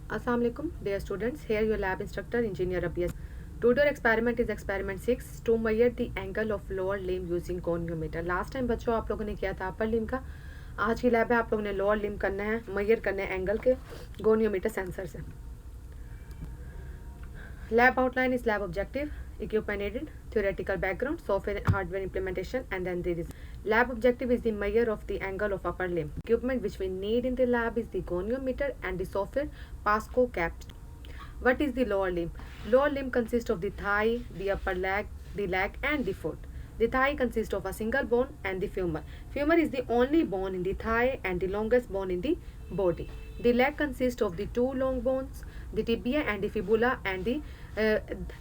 Assalamu alaikum, dear students. Here your lab instructor, Engineer Abiyas. Today experiment is experiment 6 to measure the angle of lower limb using goniometer. Last time बच्चों आप लोगों ने किया था upper limb का. आज की लैब है आप लोगों ने लोअर लिम्ब करना है, मेजर करना है एंगल के गोनियोमीटर सेंसर से. Lab outline is lab objective, equipment needed, theoretical background, software hardware implementation, and then there is lab objective is the measure of the angle of upper limb. Equipment which we need in the lab is the goniometer and the software PASCO Capstone. What is the lower limb? Lower limb consists of the thigh, the upper leg, the leg, and the foot. The thigh consists of a single bone and the femur. Femur is the only bone in the thigh and the longest bone in the body. The leg consists of the two long bones, the tibia and the fibula, and the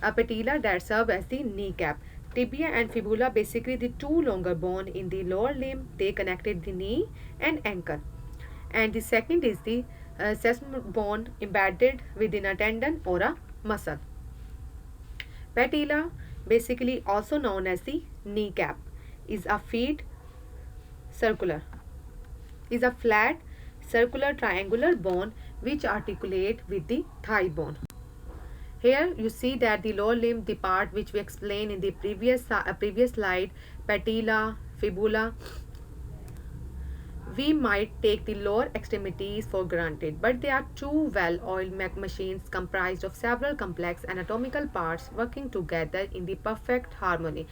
patella that serve as the kneecap. Tibia and fibula basically the two longer bone in the lower limb. They connected the knee and ankle. And the second is the sesame bone embedded within a tendon or a muscle. Patella, basically also known as the kneecap, is a flat circular triangular bone which articulate with the thigh bone. Here you see that the lower limb, the part which we explained in the previous slide, patella, fibula, we might take the lower extremities for granted, but they are two well-oiled machines comprised of several complex anatomical parts working together in the perfect harmony.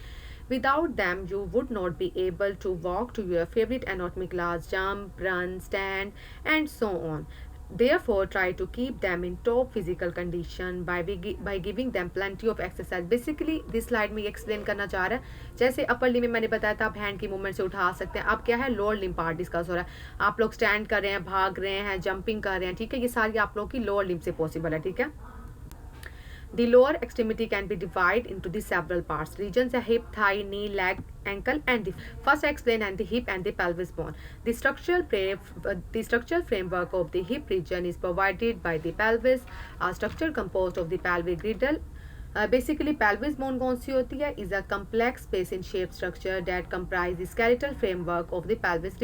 Without them, you would not be able to walk to your favorite anatomy class, jump, run, stand, and so on. Therefore, try to keep them in top physical condition by giving them plenty of exercise. Basically, this slide में explain करना चाह रहा है, जैसे upper limb में मैंने बताया था आप हैंड की मूवमेंट से उठा सकते हैं. अब क्या है, लोअर लिम्ब पार्ट डिस्कस हो रहा है. आप लोग स्टैंड कर रहे हैं, भाग रहे हैं, जंपिंग कर रहे हैं, ठीक है. ये सारी आप लोग की लोअर लिम्ब से पॉसिबल है, ठीक है. The lower extremity can be divided into the several parts. Regions are hip, thigh, knee, leg, ankle, and the first I explain and the hip and the pelvis bone. The structural framework of the hip region is provided by the pelvis, a structure composed of the pelvic girdle. Basically, pelvis bone कौन सी होती है? Is a complex space in shape structure that comprise the skeletal framework of the pelvic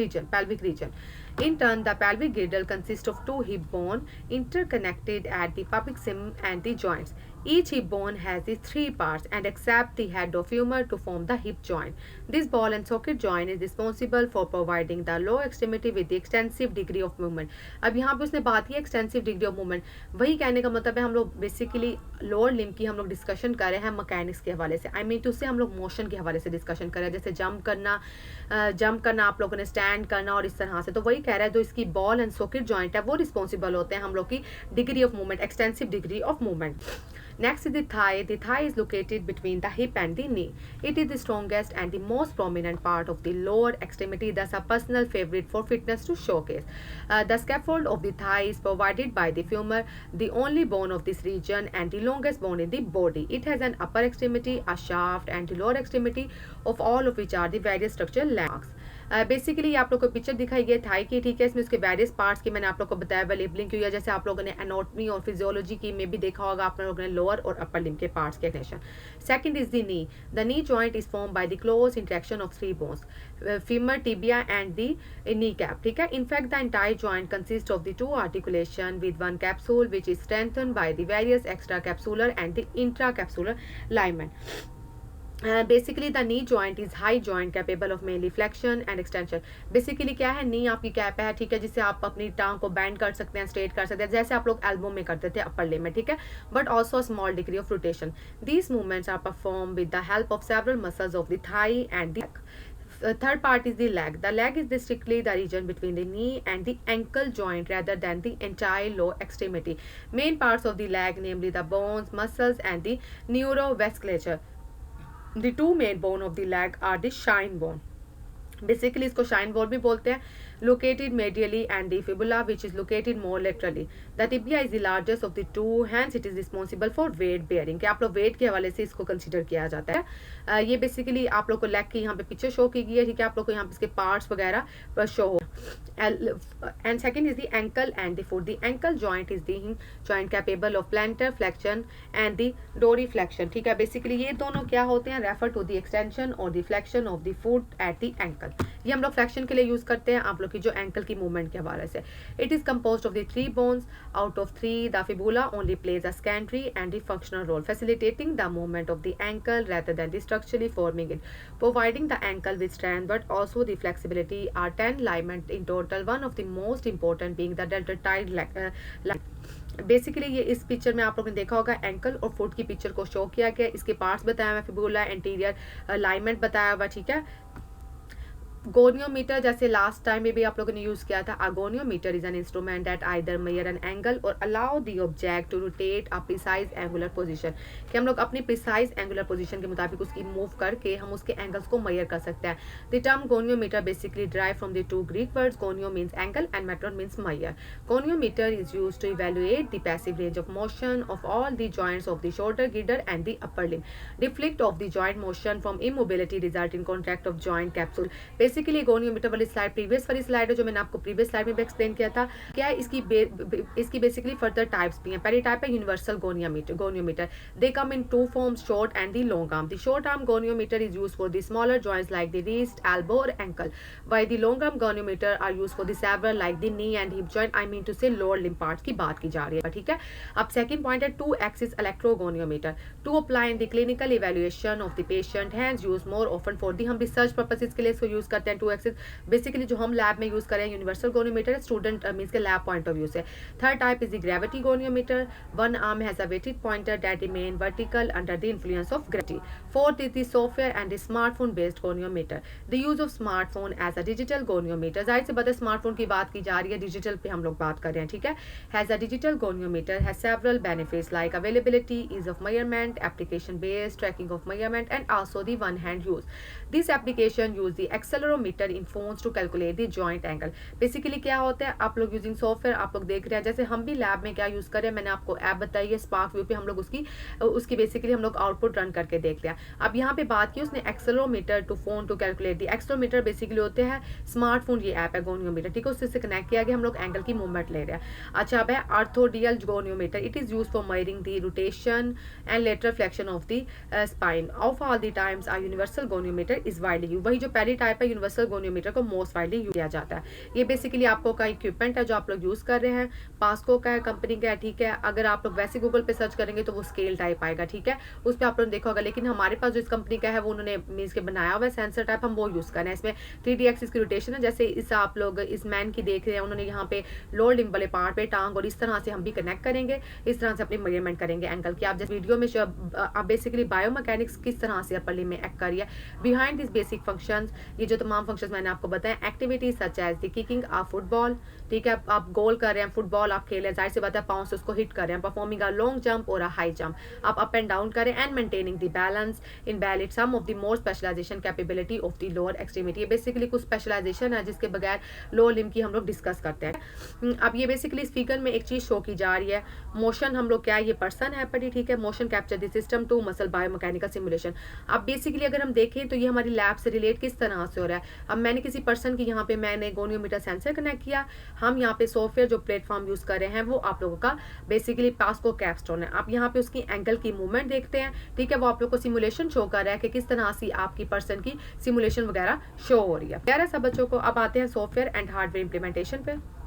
region. In turn, the pelvic girdle consists of two hip bones interconnected at the pubic symphysis and the joints. Each hip bone has the three parts and except the head of femur to form the hip joint. This ball and socket joint is responsible for providing the lower extremity with the extensive degree of movement. अब यहाँ पे उसने बात की extensive degree of movement. वही कहने का मतलब है हम लोग बेसिकली लोअर लिम्ब की हम लोग डिस्कशन कर रहे हैं मैकेनिक्स के हवाले से. टू से हम लोग मोशन के हवाले से डिस्कशन कर रहे हैं, जैसे जंप करना आप लोगों ने स्टैंड करना और इस तरह से. तो वही कह रहा है जो इसकी बॉल एंड सॉकेट जॉइंट है वो रिस्पॉन्सिबल होते हैं हम लोग की degree of movement, extensive degree of movement. Next is the thigh. The thigh is located between the hip and the knee. It is the strongest and the most prominent part of the lower extremity, thus a personal favorite for fitness to showcase. The scaffold of the thigh is provided by the femur, the only bone of this region and the longest bone in the body. It has an upper extremity, a shaft, and the lower extremity, of all of which are the various structural landmarks. Basically आप लोग को picture दिखाई गई Thai की, ठीक है. इसमें उसके वेरियस पार्ट्स की मैंने आप लोग को बताया हुआ लेबलिंग की हुई है, जैसे आप लोगों ने एनाटॉमी और फिजियोलॉजी की में भी देखा होगा आप लोगों ने लोअर और अपर लिम्ब के पार्ट्स के connection. Second is the knee. The knee joint is form by the close interaction of three bones, femur, tibia and the knee cap, ठीक है. In fact the entire joint consist of the two articulation with one capsule which is strengthened by the various extra capsular and the intra capsular ligament. Basically the knee joint is high joint capable of mainly flexion and extension. Basically क्या है, नी आपकी cap है, ठीक है, जिससे आप अपनी टांग को बैंड कर सकते हैं, स्ट्रेट कर सकते हैं, जैसे आप लोग एल्बो में करते थे अपर लिम्ब में, ठीक है. But also small degree of rotation. These movements are perform with the help of several muscles of the thigh and the third part is the leg. The leg is strictly the region between the knee and the ankle joint rather than the entire lower extremity. Main parts of the leg, namely the bones, muscles and the neurovasculature. The two main bone of the leg are the shin bone. Basically इसको shin bone भी बोलते हैं. Located medially and the fibula which is located more laterally. The tibia is the largest of the two, hence it is responsible for weight bearing. आप लोग wait के हवाले से इसको कंसीडर किया जाता है. ये बेसिकली आप लोग को लेग की यहाँ पे पिक्चर शो की गई है, ठीक है. आप लोग को यहाँ पे इसके पार्ट्स वगैरह शो हो. And second is the ankle and the foot. The ankle joint is the joint capable of planter flexion and the डोरी फ्लेक्शन, ठीक है. बेसिकली ये दोनों क्या होते हैं, रेफर टू द एक्सटेंशन और the flexion of the foot at the ankle. ये हम लोग फ्लेक्शन के लिए यूज़ करते हैं आप लोग की जो एंकल की मूवमेंट के हवाले से। It is compose of the 3 bones, out of 3 the fibula only plays a secondary and the functional role, facilitating the movement of the ankle rather than the structurally forming it, providing the ankle with strength but also the flexibility. Are 10 ligaments in total, one of the most important being the deltoid basically ये इस picture में आप लोगों ने देखा होगा ankle और foot की पिक्चर को शो किया गया, इसके पार्ट्स बताया हुआ, फिबुला, एंटीरियर लाइमेंट बताया हुआ, ठीक है। गोनियोमीटर जैसे लास्ट टाइम में भी आप लोगों ने यूज किया था, goniometer is an instrument that either measure an angle और allow the object to rotate a precise angular position, कि हम लोग अपनी प्रिसाइज एंगुलर पोजीशन के मुताबिक उसकी मूव करके हम उसके एंगल्स को मेजर कर सकते हैं। The term goniometer basically drive from the 2 Greek words, gonio means angle and metron means measure. Goniometer is used to evaluate the passive range of motion of all the joints of the shoulder, girdle and the upper limb, reflect of the joint motion from immobility result in contract of joint capsule. Basically goniometer वाली slide previous वाली slide है जो मैंने आपको previous slide में भी explain किया था। क्या है इसकी बेसिकली फर्दर टाइप्स भी हैं। पहली टाइप है universal goniometer. They come in 2 forms, short and the long arm. The short arm goniometer is used for the smaller joints like the wrist, elbow और ankle, while the long arm goniometer are used for the several like the knee and hip joint, I mean to say lower limb parts की बात की जा रही है, ठीक है। अब सेकंड पॉइंट है 2 axis electrogoniometer, to apply in the clinical evaluation of the patient, hence used more often for the, हम रिसर्च पर्पसेस के लिए इसको यूज करते हैं 2 एक्सिस। बेसिकली जो हम लैब में यूज करें यूनिवर्सल गोनियोमीटर, स्टूडेंट मींस के लैब पॉइंट ऑफ व्यू से। Third type is the gravity goniometer, one arm has a weighted pointer that remain vertical under the influence of gravity. Fourth is the software and the smartphone based goniometer, the use of smartphone as a digital goniometer, जाहिर से बता smartphone की बात की जा रही है, digital पे हम लोग बात कर रहे हैं, ठीक है। Has a digital goniometer has several benefits like availability, ease of measurement, application based tracking of measurement and also the one hand use. This application use the accelerometer in phones to calculate the joint angle. Basically क्या होता है, आप लोग using software आप लोग देख रहे हैं, जैसे हम भी लैब में क्या यूज करें, मैंने आपको ऐप बताई है स्पार्क व्यू पे, हम लोग उसकी बेसिकली हम लोग आउटपुट रन करके देख लिया। अब यहाँ पे बात की उसने accelerometer to phone to calculate दी। एक्सेलेरोमीटर बेसिकली होते हैं स्मार्टफोन, ये ऐप है गोनियोमीटर, ठीक है, उससे कनेक्ट किया गया, हम लोग एंगल की मूवमेंट ले रहे हैं। अच्छा अब है arthrodial goniometer, it is use for measuring the rotation and lateral flexion of the spine of all the times. A universal goniometer is widely used, वही जो पहली टाइप है यूनिवर्सल गोनियोमीटर को मोस्ट वाइडली यूज किया जाता है। ये basically आपको का इक्विपमेंट है जो आप लोग यूज कर रहे हैं, पास्को का है, कंपनी का है, ठीक है। अगर आप लोग वैसे गूगल पे सर्च करेंगे तो वो स्केल टाइप आएगा, ठीक है, उस पर आप लोगों ने देखा होगा, लेकिन हमारे पास जो इस कंपनी का है वो उन्होंने मीन्स के बनाया हुआ है सेंसर टाइप, हम वो यूज कर रहे हैं। इसमें 3D एक्सिस की रोटेशन है, जैसे इस आप लोग इस मैन की देख रहे हैं, उन्होंने यहाँ पे लोअर लिम्ब वाले पार्ट पे टांग, और इस तरह से हम भी कनेक्ट करेंगे, इस तरह से अपनी मेजरमेंट करेंगे एंगल की। आप जैसे वीडियो में आप बेसिकली बायोमैकेनिक्स किस तरह से अपर लिम्ब में एक्ट कर रही है, बिहाइंड दिस बेसिक फंक्शंस, ये जो तमाम फंक्शंस मैंने आपको बताया, activities such as the kicking a football, ठीक है, आप गोल कर रहे हैं, फुटबॉल आप खेल रहे हैं, जाहिर सी बात है पाँव से उसको हिट कर रहे हैं, परफॉर्मिंग अ लॉन्ग जंप और अ हाई जंप, आप अप एंड डाउन करें, and maintaining the balance in ballet, some of the more specialization capability of the lower extremity. ये बेसिकली कुछ स्पेशलाइजेशन है जिसके बगैर लोअर लिम्ब की हम लोग डिस्कस करते हैं। अब ये बेसिकली इस फिगर में एक चीज शो की जा रही है, मोशन हम लोग क्या है, ये पर्सन है पड़ी, ठीक है, motion capture the system to muscle biomechanical simulation. अब बेसिकली अगर हम देखें तो ये हमारी लैब से रिलेट किस तरह से हो रहा है। अब मैंने किसी पर्सन की यहाँ पे मैंने गोनियोमीटर सेंसर कनेक्ट किया, हम यहाँ पे सॉफ्टवेयर जो प्लेटफॉर्म यूज कर रहे हैं वो आप लोगों का बेसिकली पास्को कैप्स्टोन है। आप यहाँ पे उसकी एंगल की मूवमेंट देखते हैं, ठीक है, वो आप लोग को सिमुलेशन शो कर रहा है कि किस तरह से आपकी पर्सन की सिमुलेशन वगैरह शो हो रही है। प्यारे सब बच्चों को अब आते हैं सॉफ्टवेयर एंड हार्डवेयर इंप्लीमेंटेशन पे।